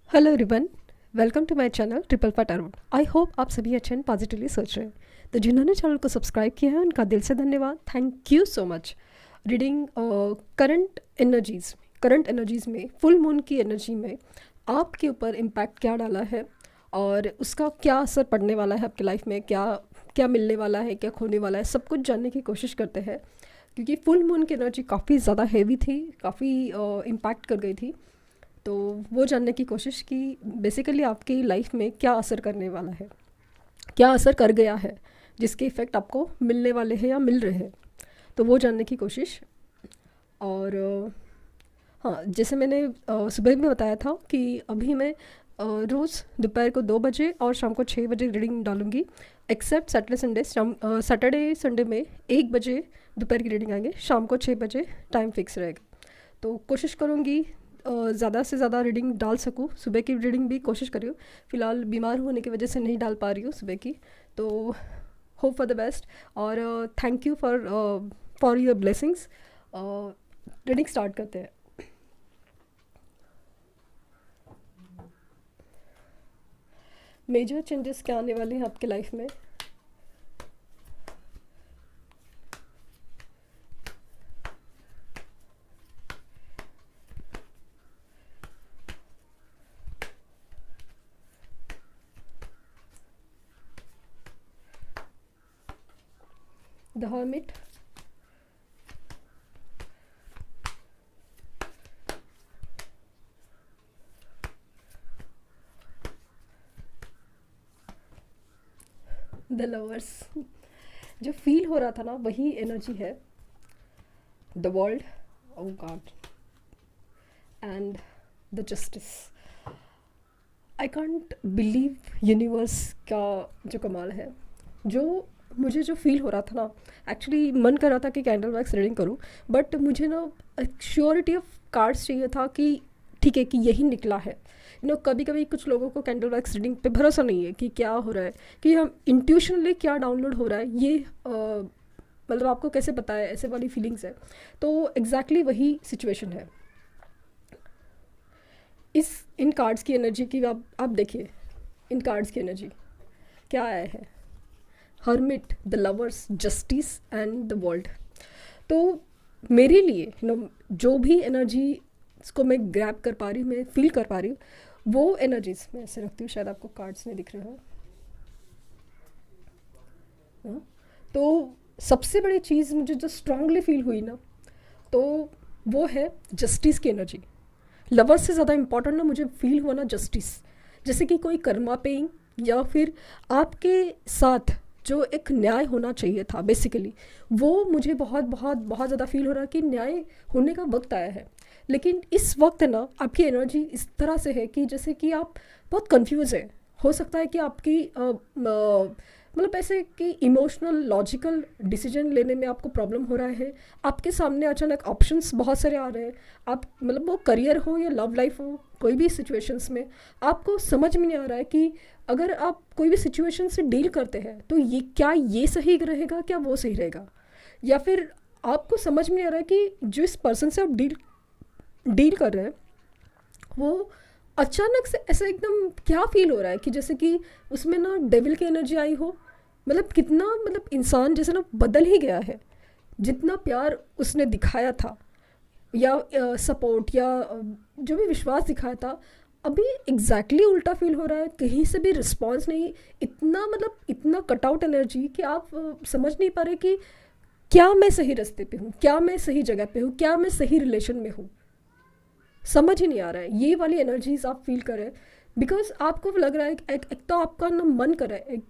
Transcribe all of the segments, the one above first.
Hello everyone. Welcome to my channel triple पा tarot. I hope आप सभी अच्छे एंड पॉजिटिवली सोच रहे हैं। तो जिन्होंने चैनल को सब्सक्राइब किया है उनका दिल से धन्यवाद। Thank you so much. Reading current energies में फुल मून की एनर्जी में आपके ऊपर इम्पैक्ट क्या डाला है और उसका क्या असर पड़ने वाला है आपकी लाइफ में, क्या क्या मिलने वाला है, क्या खोने वाला है, सब कुछ जानने की कोशिश करते हैं। क्योंकि फुल मून की एनर्जी काफ़ी ज़्यादा हैवी थी, काफ़ी इम्पैक्ट कर गई थी। तो वो जानने की कोशिश की बेसिकली आपकी लाइफ में क्या असर करने वाला है, क्या असर कर गया है, जिसके इफ़ेक्ट आपको मिलने वाले हैं या मिल रहे हैं। तो वो जानने की कोशिश। और हाँ, जैसे मैंने सुबह में बताया था कि अभी मैं रोज़ दोपहर को 2 बजे और शाम को 6 बजे रीडिंग डालूंगी। Except Saturday Sunday. Saturday Sunday में 1 बजे दोपहर की रीडिंग आएंगे, शाम को 6 बजे टाइम फिक्स रहेगा। तो कोशिश करूँगी ज़्यादा से ज़्यादा रीडिंग डाल सकूँ। सुबह की रीडिंग भी कोशिश करी हूँ, फ़िलहाल बीमार होने की वजह से नहीं डाल पा रही हूँ सुबह की। तो होप फॉर द बेस्ट और thank you for your blessings. Reading start करते हैं। मेजर चेंजेस क्या आने वाले हैं आपके लाइफ में? The hermit, the lovers. जो फील हो रहा था ना वही एनर्जी है। The world, oh God, and the justice. I can't believe universe का जो कमाल है। जो मुझे जो फील हो रहा था ना, एक्चुअली मन कर रहा था कि कैंडल वैक्स रीडिंग करूं, बट मुझे ना श्योरिटी ऑफ कार्ड्स चाहिए था कि ठीक है कि यही निकला है। कभी कभी कुछ लोगों को कैंडल वैक्स रीडिंग पे भरोसा नहीं है कि क्या हो रहा है, कि हम इंट्यूशनली क्या डाउनलोड हो रहा है, ये मतलब आपको कैसे पता है, ऐसे वाली फीलिंग्स है। तो एग्जैक्टली वही सिचुएशन है। इन कार्ड्स की एनर्जी की आप देखिए, इन कार्ड्स की एनर्जी क्या आया है? Hermit, the lovers, justice and the world. तो मेरे लिए जो भी एनर्जी को मैं ग्रैब कर पा रही हूँ, मैं फील कर पा रही हूँ, वो एनर्जीज मैं ऐसे रखती हूँ, शायद आपको कार्ड्स नहीं दिख रहे हो। हाँ? तो सबसे बड़ी चीज़ मुझे जो स्ट्रांगली फील हुई ना, तो वो है जस्टिस की एनर्जी। लवर्स से ज़्यादा इम्पॉर्टेंट ना मुझे फील हुआ ना जस्टिस। जैसे कि कोई कर्मा पेइंग या फिर आपके साथ जो एक न्याय होना चाहिए था बेसिकली, वो मुझे बहुत बहुत बहुत ज़्यादा फील हो रहा है कि न्याय होने का वक्त आया है। लेकिन इस वक्त ना आपकी एनर्जी इस तरह से है कि जैसे कि आप बहुत कंफ्यूज है। हो सकता है कि आपकी मतलब ऐसे कि इमोशनल लॉजिकल डिसीजन लेने में आपको प्रॉब्लम हो रहा है। आपके सामने अचानक ऑप्शंस बहुत सारे आ रहे हैं। आप मतलब वो करियर हो या लव लाइफ हो, कोई भी सिचुएशंस में आपको समझ में नहीं आ रहा है कि अगर आप कोई भी सिचुएशन से डील करते हैं तो ये सही रहेगा, क्या वो सही रहेगा, या फिर आपको समझ में नहीं आ रहा है कि जिस पर्सन से आप डील कर रहे हैं वो अचानक से ऐसा एकदम क्या फील हो रहा है कि जैसे कि उसमें ना डेविल की एनर्जी आई हो। मतलब कितना, मतलब इंसान जैसे ना बदल ही गया है। जितना प्यार उसने दिखाया था या सपोर्ट या जो भी विश्वास दिखाया था, अभी एग्जैक्टली उल्टा फील हो रहा है। कहीं से भी रिस्पॉन्स नहीं। इतना मतलब इतना कट आउट एनर्जी कि आप समझ नहीं पा रहे कि क्या मैं सही रास्ते पे हूँ, क्या मैं सही जगह पे हूँ, क्या मैं सही रिलेशन में हूँ। समझ ही नहीं आ रहा है। ये वाली एनर्जीज आप फील कर रहे हैं बिकॉज आपको लग रहा है एक तो आपका ना मन कर रहा है। एक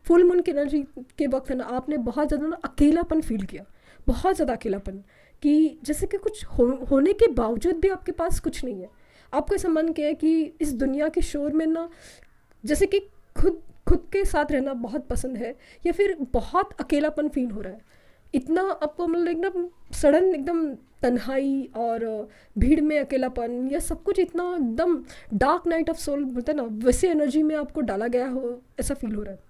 फुल मून की एनर्जी के वक्त है ना, आपने बहुत ज़्यादा ना अकेलापन फील किया, बहुत ज़्यादा अकेलापन, कि जैसे कि कुछ होने के बावजूद भी आपके पास कुछ नहीं है। आपको ऐसा मन किया है कि इस दुनिया के शोर में ना जैसे कि खुद खुद के साथ रहना बहुत पसंद है, या फिर बहुत अकेलापन फील हो रहा है। इतना आपको मतलब एकदम सडन एकदम तन्हाई और भीड़ में अकेलापन, या सब कुछ इतना एकदम डार्क नाइट ऑफ सोल बोलते हैं ना, वैसे एनर्जी में आपको डाला गया हो, ऐसा फील हो रहा है।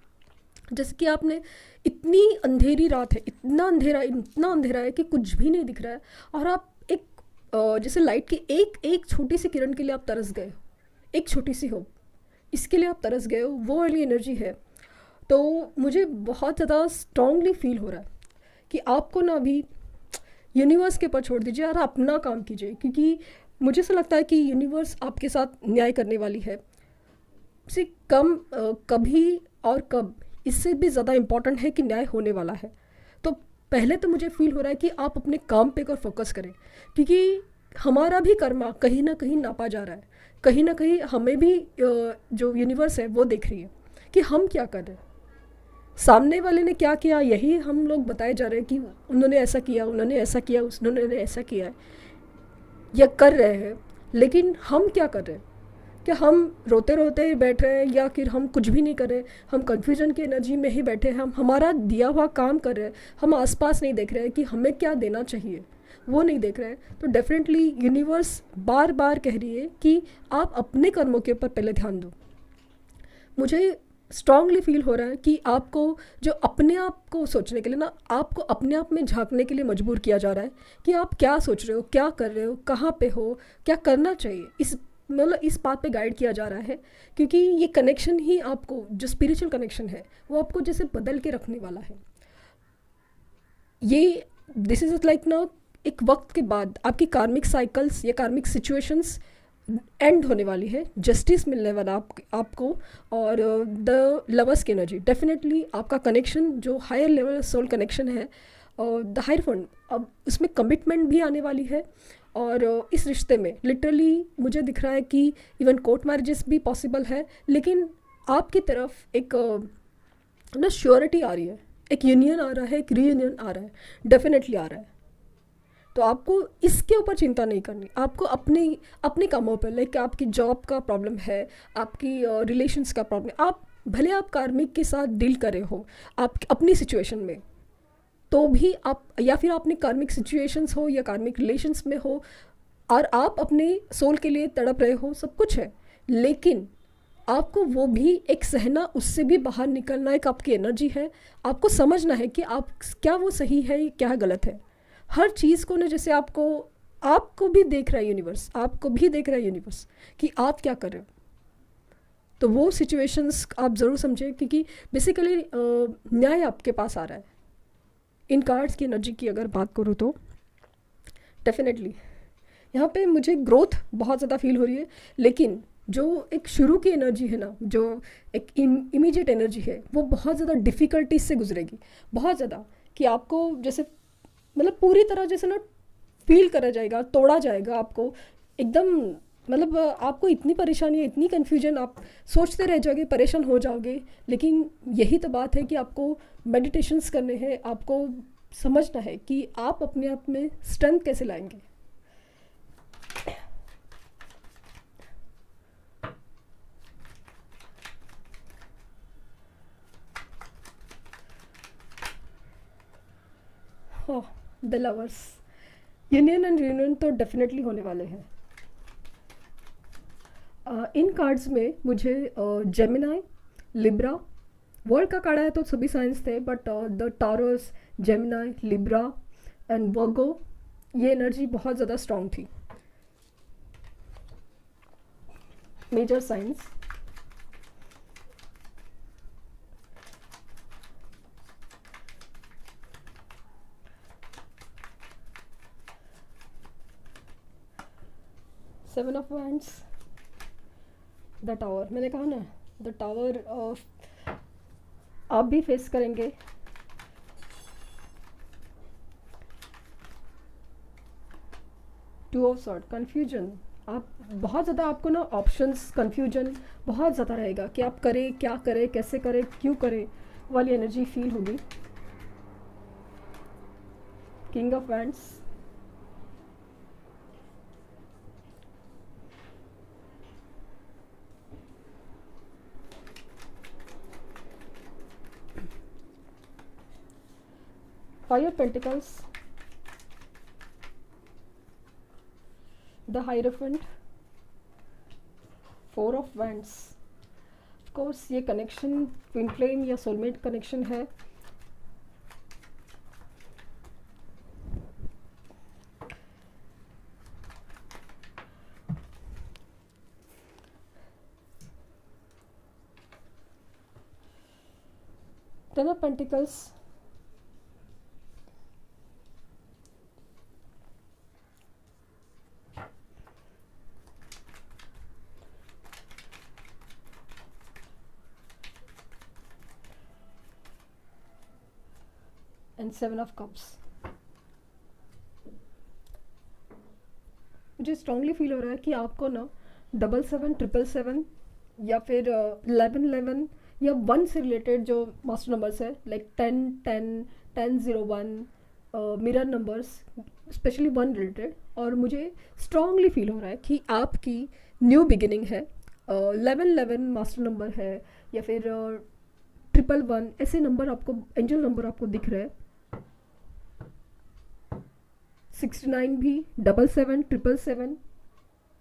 जैसे कि आपने इतनी अंधेरी रात है, इतना अंधेरा है कि कुछ भी नहीं दिख रहा है, और आप एक जैसे लाइट की एक एक छोटी सी किरण के लिए आप तरस गए। एक छोटी सी होप, इसके लिए आप तरस गए हो, वो वाली एनर्जी है। तो मुझे बहुत ज़्यादा स्ट्रांगली फील हो रहा है कि आपको ना अभी यूनिवर्स के ऊपर छोड़ दीजिए और अपना काम कीजिए, क्योंकि मुझे ऐसा लगता है कि यूनिवर्स आपके साथ न्याय करने वाली है। से कभी और कब इससे भी ज़्यादा इम्पॉर्टेंट है कि न्याय होने वाला है। तो पहले तो मुझे फील हो रहा है कि आप अपने काम पे कर फोकस करें, क्योंकि हमारा भी कर्मा कहीं ना कहीं नापा जा रहा है, कहीं ना कहीं हमें भी जो यूनिवर्स है वो देख रही है कि हम क्या कर रहे हैं, सामने वाले ने क्या किया, यही हम लोग बताए जा रहे हैं कि उन्होंने ऐसा किया, उन्होंने ऐसा किया, उन्होंने ऐसा किया है या कर रहे हैं। लेकिन हम क्या कर रहे हैं? क्या हम रोते रोते बैठ रहे हैं, या फिर हम कुछ भी नहीं कर रहे, हम कन्फ्यूजन की एनर्जी में ही बैठे हैं, हम हमारा दिया हुआ काम कर रहे हैं, हम आसपास नहीं देख रहे हैं कि हमें क्या देना चाहिए, वो नहीं देख रहे हैं। तो डेफिनेटली यूनिवर्स बार बार कह रही है कि आप अपने कर्मों के ऊपर पहले ध्यान दो। मुझे स्ट्रांगली फील हो रहा है कि आपको जो अपने आप को सोचने के लिए ना, आपको अपने आप में झांकने के लिए मजबूर किया जा रहा है कि आप क्या सोच रहे हो, क्या कर रहे हो, कहाँ पे हो, क्या करना चाहिए। इस बात पे गाइड किया जा रहा है, क्योंकि ये कनेक्शन ही आपको, जो स्पिरिचुअल कनेक्शन है, वो आपको जैसे बदल के रखने वाला है। ये दिस इज़ लाइक ना, एक वक्त के बाद आपकी कार्मिक साइकिल्स या कार्मिक सिचुएशंस एंड होने वाली है, जस्टिस मिलने वाला आपको। और द लवर्स की एनर्जी, डेफिनेटली आपका कनेक्शन जो हायर लेवल सोल कनेक्शन है, और द हायर फंड, अब उसमें कमिटमेंट भी आने वाली है। और इस रिश्ते में लिटरली मुझे दिख रहा है कि इवन कोर्ट मैरिजेस भी पॉसिबल है, लेकिन आपकी तरफ एक ना श्योरिटी आ रही है, एक यूनियन आ रहा है, एक रीयूनियन आ रहा है, डेफिनेटली आ रहा है। तो आपको इसके ऊपर चिंता नहीं करनी, आपको अपने अपने कामों पर, लाइक आपकी जॉब का प्रॉब्लम है, आपकी रिलेशंस का प्रॉब्लम, आप भले आप कार्मिक के साथ डील कर रहे हो आप अपनी सिचुएशन में, तो भी आप, या फिर आपने कार्मिक सिचुएशंस हो या कार्मिक रिलेशंस में हो और आप अपने सोल के लिए तड़प रहे हो, सब कुछ है, लेकिन आपको वो भी एक सहना, उससे भी बाहर निकलना एक आपकी एनर्जी है। आपको समझना है कि आप क्या वो सही है, क्या गलत है। हर चीज़ को ना, जैसे आपको भी देख रहा है यूनिवर्स, आपको भी देख रहा है यूनिवर्स कि आप क्या कर रहे हो। तो वो सिचुएशंस आप ज़रूर समझें, क्योंकि बेसिकली न्याय आपके पास आ रहा है। इन कार्ड्स की एनर्जी की अगर बात करूँ तो डेफिनेटली यहाँ पे मुझे ग्रोथ बहुत ज़्यादा फील हो रही है, लेकिन जो एक शुरू की एनर्जी है ना, जो एक इमीडिएट एनर्जी है, वो बहुत ज़्यादा डिफ़िकल्टीज से गुजरेगी, बहुत ज़्यादा, कि आपको जैसे मतलब पूरी तरह जैसे ना फील करा जाएगा, तोड़ा जाएगा आपको एकदम। मतलब आपको इतनी परेशानी है, इतनी कन्फ्यूजन, आप सोचते रह जाओगे, परेशान हो जाओगे। लेकिन यही तो बात है कि आपको मेडिटेशंस करने हैं, आपको समझना है कि आप अपने आप में स्ट्रेंथ कैसे लाएंगे। The lovers, union and reunion तो डेफिनेटली होने वाले हैं। इन कार्ड्स में मुझे जेमिनाई, लिब्रा, वर्ल्ड का कार्ड आया तो सभी साइंस थे, but the Taurus, Gemini, Libra and Virgo, ये एनर्जी बहुत ज़्यादा स्ट्रॉन्ग थी, major signs. Seven of wands, the tower, मैंने कहा ना द टावर आप भी फेस करेंगे। टू ऑफ सॉर्ड, कन्फ्यूजन, आप बहुत ज़्यादा, आपको ना ऑप्शंस, कन्फ्यूजन बहुत ज़्यादा रहेगा कि आप करें, क्या करें, कैसे करें, क्यों करें, वाली एनर्जी फील होगी। King of wands, five of pentacles, the hierophant, four of wands. Of course ये कनेक्शन ट्विन फ्लेम या सोलमेट कनेक्शन है। Ten of pentacles, and seven of cups. मुझे स्ट्रांगली फील हो रहा है कि आपको ना 7777 या फिर 1111 या 1 से रिलेटेड जो मास्टर नंबर्स है, like 10 10 10 01, mirror numbers, specially 1 related, और मुझे स्ट्रांगली फील हो रहा है कि आपकी न्यू बिगिनिंग है। 1111 मास्टर नंबर है, या फिर 111, ऐसे नंबर आपको, एंजल नंबर आपको दिख रहे हैं। 69 भी, 77 777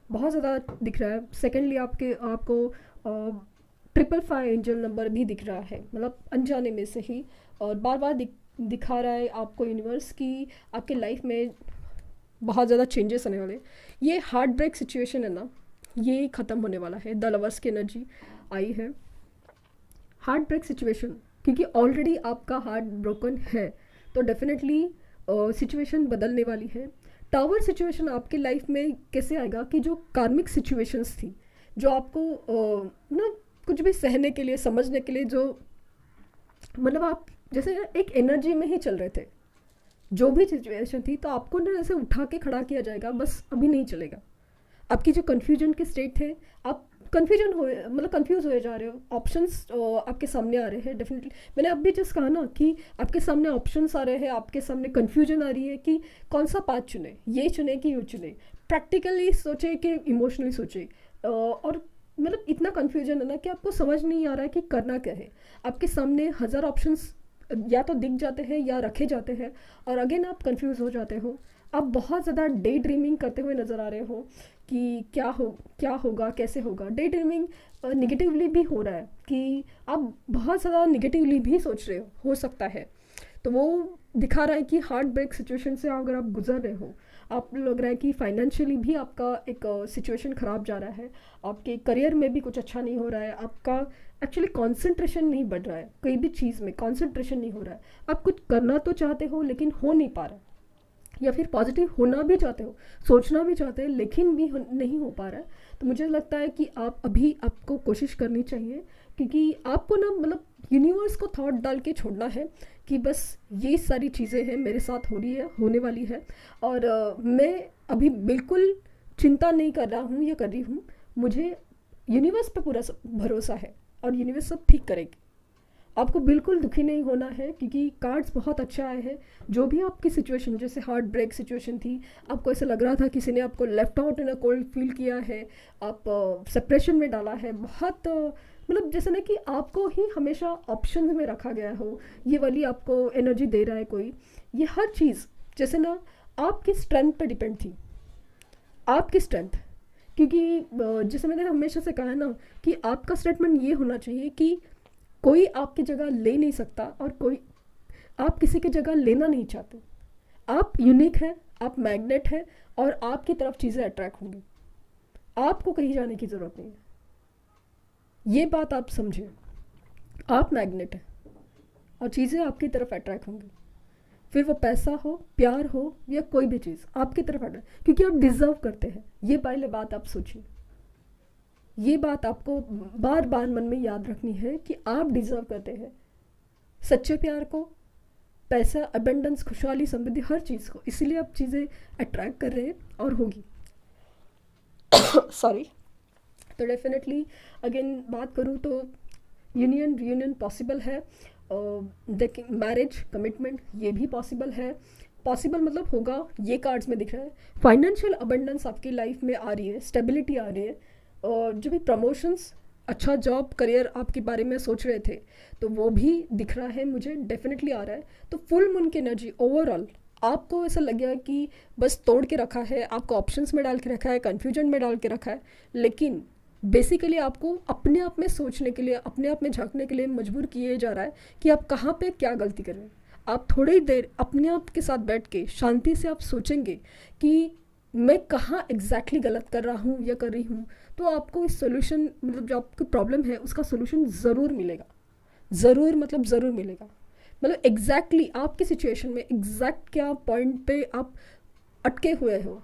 बहुत ज़्यादा दिख रहा है। सेकेंडली आपको 555 एंजल नंबर भी दिख रहा है, मतलब अनजाने में से ही, और बार बार दिखा रहा है आपको यूनिवर्स की आपके लाइफ में बहुत ज़्यादा चेंजेस आने वाले। ये हार्ट ब्रेक सिचुएशन है ना, ये ख़त्म होने वाला है। द लवर्स की एनर्जी आई है, हार्ट ब्रेक सिचुएशन, क्योंकि ऑलरेडी आपका हार्ट ब्रोकन है, तो डेफिनेटली सिचुएशन बदलने वाली है। टावर सिचुएशन आपके लाइफ में कैसे आएगा कि जो कार्मिक सिचुएशंस थी, जो आपको ना कुछ भी सहने के लिए, समझने के लिए, जो मतलब आप जैसे एक एनर्जी में ही चल रहे थे, जो भी सिचुएशन थी, तो आपको ना ऐसे उठा के खड़ा किया जाएगा, बस अभी नहीं चलेगा। आपकी जो कन्फ्यूजन के स्टेट थे, आप कन्फ्यूजन हो, मतलब कंफ्यूज हो जा रहे हो, ऑप्शंस आपके सामने आ रहे हैं। डेफिनेटली मैंने अभी जस्ट कहा ना कि आपके सामने ऑप्शंस आ रहे हैं, आपके सामने कन्फ्यूजन आ रही है कि कौन सा पाथ चुने, ये चुने कि ये चुने, प्रैक्टिकली सोचे कि इमोशनली सोचे, और मतलब इतना कन्फ्यूजन है ना कि आपको समझ नहीं आ रहा है कि करना क्या है। आपके सामने 1000 ऑप्शंस या तो दिख जाते हैं या रखे जाते हैं, और अगेन आप कंफ्यूज हो जाते हो। आप बहुत ज़्यादा डे ड्रीमिंग करते हुए नज़र आ रहे हो कि क्या होगा, कैसे होगा। डे ड्रीमिंग निगेटिवली भी हो रहा है कि आप बहुत ज़्यादा निगेटिवली भी सोच रहे हो सकता है। तो वो दिखा रहा है कि हार्ट ब्रेक सिचुएशन से अगर आप गुजर रहे हो, आप लग रहा है कि फाइनेंशियली भी आपका एक सिचुएशन ख़राब जा रहा है, आपके करियर में भी कुछ अच्छा नहीं हो रहा है, आपका एक्चुअली कंसंट्रेशन नहीं बढ़ रहा है, कोई भी चीज़ में कंसंट्रेशन नहीं हो रहा है। आप कुछ करना तो चाहते हो लेकिन हो नहीं पा रहा, या फिर पॉजिटिव होना भी चाहते हो, सोचना भी चाहते हैं, लेकिन भी नहीं हो पा रहा है। तो मुझे लगता है कि आपको कोशिश करनी चाहिए, क्योंकि आपको ना मतलब यूनिवर्स को थॉट डाल के छोड़ना है कि बस ये सारी चीज़ें हैं मेरे साथ हो रही है, होने वाली है, और मैं अभी बिल्कुल चिंता नहीं कर रहा हूँ या कर रही हूँ। मुझे यूनिवर्स पे पूरा भरोसा है, और यूनिवर्स सब ठीक करेगी। आपको बिल्कुल दुखी नहीं होना है, क्योंकि कार्ड्स बहुत अच्छा आए हैं। जो भी आपकी सिचुएशन, जैसे हार्ट ब्रेक सिचुएशन थी, आपको ऐसा लग रहा था किसी ने आपको left out in a cold feel किया है, आप सेपरेशन में डाला है, बहुत मतलब जैसे ना कि आपको ही हमेशा ऑप्शन में रखा गया हो, ये वाली आपको एनर्जी दे रहा है कोई। ये हर चीज़ जैसे ना आपकी स्ट्रेंथ पे डिपेंड थी, आपकी स्ट्रेंथ, क्योंकि जैसे मैंने हमेशा से कहा है ना कि आपका स्टेटमेंट ये होना चाहिए कि कोई आपकी जगह ले नहीं सकता, और कोई आप किसी की जगह लेना नहीं चाहते। आप यूनिक हैं, आप मैग्नेट हैं, और आपकी तरफ चीज़ें अट्रैक्ट होंगी, आपको कहीं जाने की ज़रूरत नहीं है। ये बात आप समझें, आप मैग्नेट हैं और चीज़ें आपकी तरफ अट्रैक्ट होंगी, फिर वो पैसा हो, प्यार हो, या कोई भी चीज़ आपकी तरफ अट्रैक्ट, क्योंकि आप डिज़र्व करते हैं। ये पहले बात आप सोचिए, ये बात आपको बार बार मन में याद रखनी है कि आप डिज़र्व करते हैं सच्चे प्यार को, पैसा, अबेंडेंस, खुशहाली, समृद्धि, हर चीज़ को। इसीलिए आप चीज़ें अट्रैक्ट कर रहे हैं और होगी। सॉरी। तो डेफिनेटली अगेन बात करूँ तो यूनियन रियूनियन पॉसिबल है, देखिए मैरिज कमिटमेंट ये भी पॉसिबल है। पॉसिबल मतलब होगा, ये कार्ड्स में दिख रहा है। फाइनेंशियल अबंडेंस आपकी लाइफ में आ रही है, स्टेबिलिटी आ रही है, और जो भी प्रमोशंस, अच्छा जॉब, करियर आपके बारे में सोच रहे थे, तो वो भी दिख रहा है मुझे, डेफिनेटली आ रहा है। तो फुल मून की एनर्जी ओवरऑल आपको ऐसा लग गया कि बस तोड़ के रखा है, आपको ऑप्शंस में डाल के रखा है, कन्फ्यूजन में डाल के रखा है, लेकिन बेसिकली आपको अपने आप में सोचने के लिए, अपने आप में झांकने के लिए मजबूर किए जा रहा है कि आप कहाँ पे क्या गलती कर रहे हैं। आप थोड़ी देर अपने आप के साथ बैठ के शांति से आप सोचेंगे कि मैं कहाँ एग्जैक्टली गलत कर रहा हूँ या कर रही हूँ, तो आपको इस सोल्यूशन, मतलब जो आपकी प्रॉब्लम है उसका सोल्यूशन ज़रूर मिलेगा, ज़रूर, मतलब ज़रूर मिलेगा। मतलब एग्जैक्टली आपकी सिचुएशन में एग्जैक्ट क्या पॉइंट पे आप अटके हुए हो,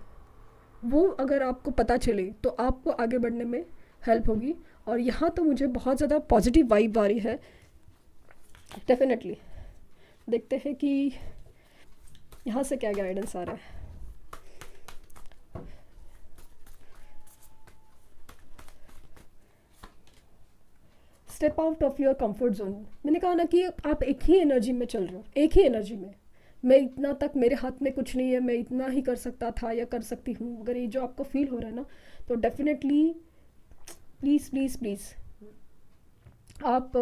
वो अगर आपको पता चले तो आपको आगे बढ़ने में हेल्प होगी। और यहाँ तो मुझे बहुत ज़्यादा पॉजिटिव वाइब आ रही है। डेफिनेटली देखते हैं कि यहाँ से क्या गाइडेंस आ रहा है। Step out of your comfort zone. मैंने कहा ना कि आप एक ही एनर्जी में चल रहे हो, एक ही एनर्जी में। मैं इतना तक, मेरे हाथ में कुछ नहीं है, मैं इतना ही कर सकता था या कर सकती हूँ, अगर ये जो आपको फील हो रहा है ना, तो डेफिनेटली प्लीज़ प्लीज़ प्लीज़ आप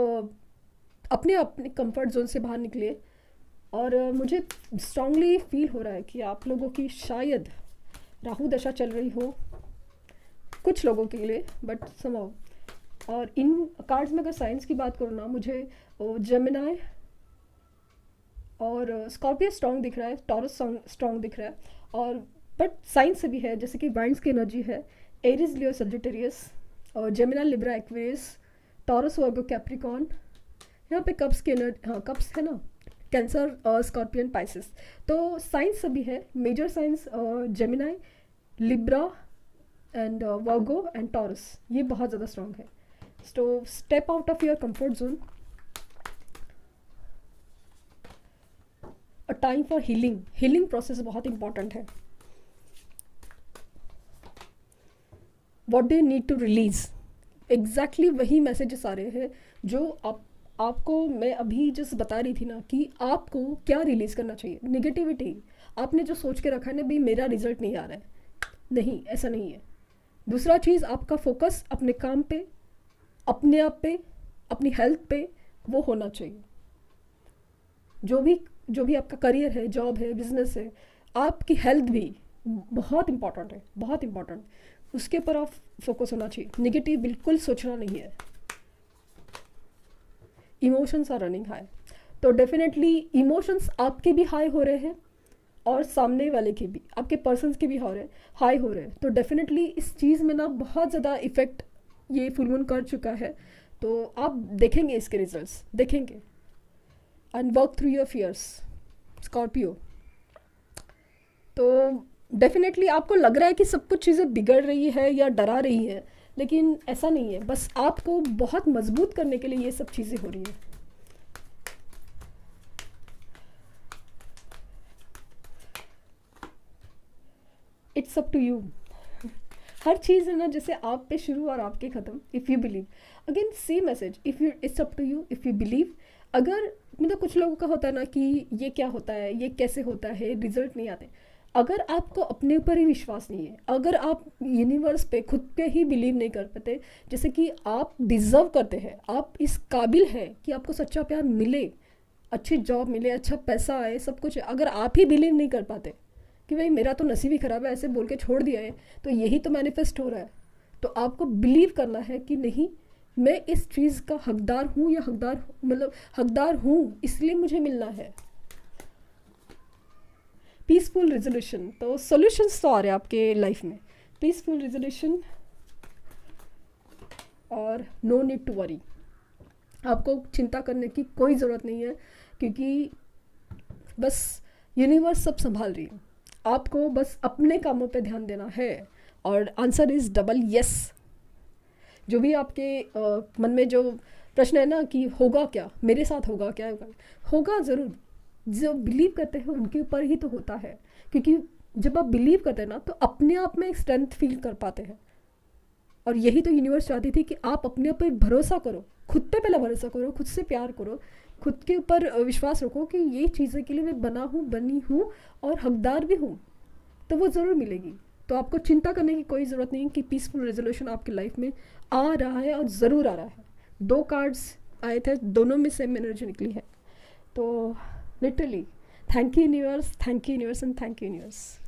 अपने अपने कंफर्ट जोन से बाहर निकलिए। और मुझे स्ट्रांगली फील हो रहा है कि आप लोगों की शायद राहु दशा चल रही हो कुछ लोगों के लिए, बट समहाउ। और इन कार्ड्स में अगर साइंस की बात करूँ ना, मुझे जेमिनाई और स्कॉर्पियो स्ट्रॉन्ग दिख रहा है, टॉरस स्ट्रॉन्ग दिख रहा है। और बट साइंस से भी है, जैसे कि वाइंड्स की एनर्जी है, एरिस लियो सजिटेरियस, और Gemini Libra Aquarius, Taurus Virgo Capricorn. यहाँ पे कप्स की एनर्जी, हाँ कप्स है ना, कैंसर और स्कॉर्पियन पाइसिस। तो साइंस सभी है, major signs Gemini, Libra and Virgo and Taurus, ये बहुत ज़्यादा स्ट्रॉन्ग है। तो step out of your comfort zone. A time for healing, healing process बहुत इंपॉर्टेंट है। What do you need to release, exactly वही मैसेजेस आ रहे हैं जो आपको मैं अभी जस्ट बता रही थी ना, कि आपको क्या रिलीज़ करना चाहिए। नेगेटिविटी आपने जो सोच के रखा है ना, भाई मेरा रिजल्ट नहीं आ रहा है, नहीं, ऐसा नहीं है। दूसरा चीज़, आपका फोकस अपने काम पे, अपने आप पे, अपनी हेल्थ पे वो होना चाहिए। जो भी आपका करियर है, जॉब है, बिजनेस है, आपकी हेल्थ भी बहुत इंपॉर्टेंट है, बहुत इंपॉर्टेंट। उसके ऊपर आप फोकस होना चाहिए, नेगेटिव बिल्कुल सोचना नहीं है। इमोशंस आर रनिंग हाई, तो डेफिनेटली इमोशंस आपके भी हाई हो रहे हैं और सामने वाले के भी, आपके पर्सन्स के भी हाई हो रहे हैं। तो डेफिनेटली इस चीज़ में ना बहुत ज़्यादा इफ़ेक्ट ये फुल मून कर चुका है। तो आप देखेंगे इसके रिजल्ट्स, देखेंगे। And work through your fears, Scorpio. तो डेफिनेटली आपको लग रहा है कि सब कुछ चीज़ें बिगड़ रही है या डरा रही है, लेकिन ऐसा नहीं है। बस आपको बहुत मजबूत करने के लिए ये सब चीज़ें हो रही हैं। It's up to you. हर चीज़ है ना, जैसे आप पे शुरू और आपके ख़त्म। If you believe, again same message, if you, it's up to you if you believe. अगर मतलब कुछ लोगों का होता है ना कि ये क्या होता है, ये कैसे होता है, रिजल्ट नहीं आते। अगर आपको अपने ऊपर ही विश्वास नहीं है, अगर आप यूनिवर्स पे खुद पे ही बिलीव नहीं कर पाते, जैसे कि आप डिज़र्व करते हैं, आप इस काबिल हैं कि आपको सच्चा प्यार मिले, अच्छी जॉब मिले, अच्छा पैसा आए, सब कुछ, अगर आप ही बिलीव नहीं कर पाते कि भाई मेरा तो नसीब ही ख़राब है, ऐसे बोल के छोड़ दिया है, तो यही तो मैनिफेस्ट हो रहा है। तो आपको बिलीव करना है कि नहीं, मैं इस चीज़ का हकदार हूँ, या हकदार हूँ, इसलिए मुझे मिलना है। पीसफुल रेजोल्यूशन, तो सॉल्यूशंस तो आ रहे हैं आपके लाइफ में। पीसफुल रेजोल्यूशन और नो नीड टू वरी, आपको चिंता करने की कोई ज़रूरत नहीं है, क्योंकि बस यूनिवर्स सब संभाल रही है। आपको बस अपने कामों पे ध्यान देना है। और आंसर इज़ डबल यस। जो भी आपके मन में जो प्रश्न है ना कि होगा क्या, मेरे साथ होगा क्या, होगा ज़रूर। जो बिलीव करते हैं उनके ऊपर ही तो होता है, क्योंकि जब आप बिलीव करते हैं ना, तो अपने आप में एक स्ट्रेंथ फील कर पाते हैं। और यही तो यूनिवर्स चाहती थी कि आप अपने ऊपर भरोसा करो, खुद पे पहले भरोसा करो, खुद से प्यार करो, खुद के ऊपर विश्वास रखो कि ये चीज़ें के लिए मैं बना हूँ, बनी हूँ और हकदार भी हूँ, तो वो ज़रूर मिलेगी। तो आपको चिंता करने की कोई ज़रूरत नहीं कि पीसफुल रेजोल्यूशन आपकी लाइफ में आ रहा है, और ज़रूर आ रहा है। 2 कार्ड्स आए थे, दोनों में सेम एनर्जी निकली है। तो literally thank you universe, thank you universe and thank you universe.